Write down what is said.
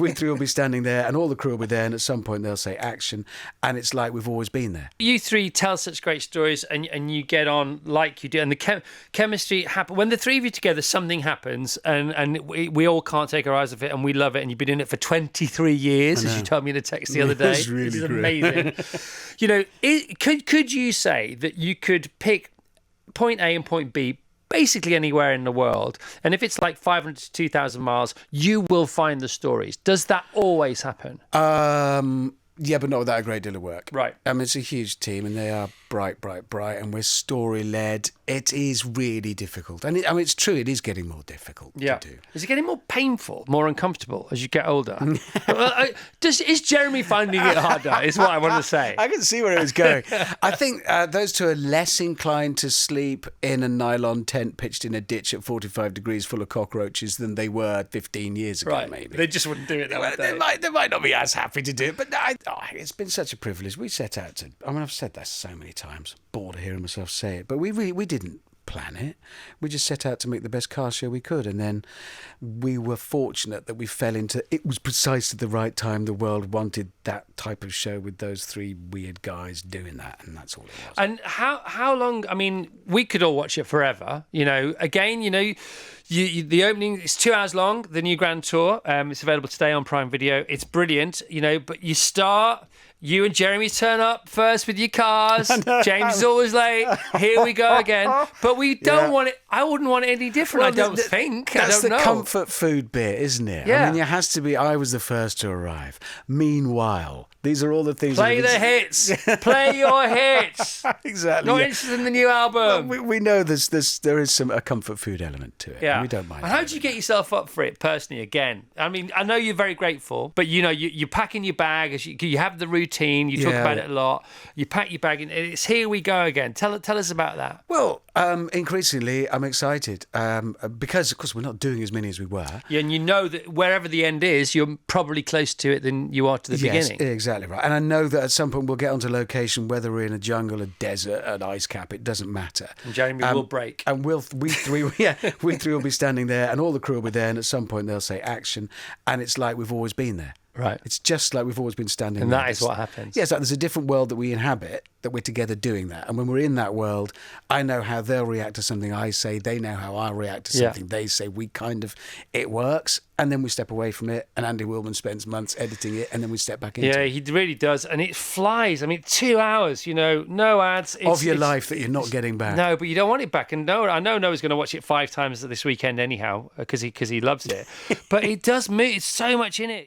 we three will be standing there and all the crew will be there, and at some point they'll say action, and it's like we've always been there. You three tell such great stories, and you get on like you do, and the chemistry happens. When the three of you together, something happens, and we all can't take our eyes off it, and we love it, and you've been in it for 23 years, as you told me in a text the other day. It's really amazing. You know, could you say that you could pick point A and point B basically anywhere in the world, and if it's like 500 to 2,000 miles, you will find the stories? Does that always happen? Yeah, but not without a great deal of work. Right. I mean, it's a huge team, and they are bright, and we're story-led. It is really difficult. And it's true, it is getting more difficult to do. Is it getting more painful, more uncomfortable as you get older? Is Jeremy finding it harder, is what I want to say. I can see where it was going. I think those two are less inclined to sleep in a nylon tent pitched in a ditch at 45 degrees full of cockroaches than they were 15 years ago, maybe. They just wouldn't do it that way. They might not be as happy to do it, but it's been such a privilege. We set out to... I mean, I've said that so many times. Bored of hearing myself say it. But we didn't plan it. We just set out to make the best car show we could. And then we were fortunate that we fell into... It was precisely the right time the world wanted that type of show with those three weird guys doing that. And that's all it was. And how long... I mean, we could all watch it forever. You know, again, you know... the opening is 2 hours long, the new Grand Tour. It's available today on Prime Video. It's brilliant, you know, but you start... You and Jeremy turn up first with your cars. James is always late. Here we go again. But we don't want it. I wouldn't want it any different, I don't think. That's I don't know. the comfort food bit, isn't it? Yeah. I mean, it has to be, I was the first to arrive. Meanwhile, these are all the things... Play the hits. Play your hits. Exactly. Not interested in the new album. Well, we know there is a comfort food element to it. Yeah. And we don't mind. And how do you get yourself up for it personally again? I mean, I know you're very grateful, but you know, you're packing your bag, as you have the routine, you talk about it a lot, you pack your bag, and it's here we go again. Tell us about that. Well, increasingly, I'm excited because, of course, we're not doing as many as we were. Yeah, and you know that wherever the end is, you're probably closer to it than you are to the beginning. Yes, exactly right. And I know that at some point we'll get onto location, whether we're in a jungle, a desert, an ice cap, it doesn't matter. And Jeremy will break. And we three will be standing there, and all the crew will be there, and at some point they'll say action, and it's like we've always been there. Right. It's just like we've always been standing and there. And that is what happens. Yes, there's a different world that we inhabit, that we're together doing that. And when we're in that world, I know how they'll react to something I say. They know how I react to something they say. It works. And then we step away from it. And Andy Willman spends months editing it. And then we step back into it. Yeah, he really does. And it flies. I mean, 2 hours, you know, no ads. Of your life that you're not getting back. No, but you don't want it back. And I know Noah's going to watch it 5 times this weekend anyhow, because he loves it. But it does move. It's so much in it.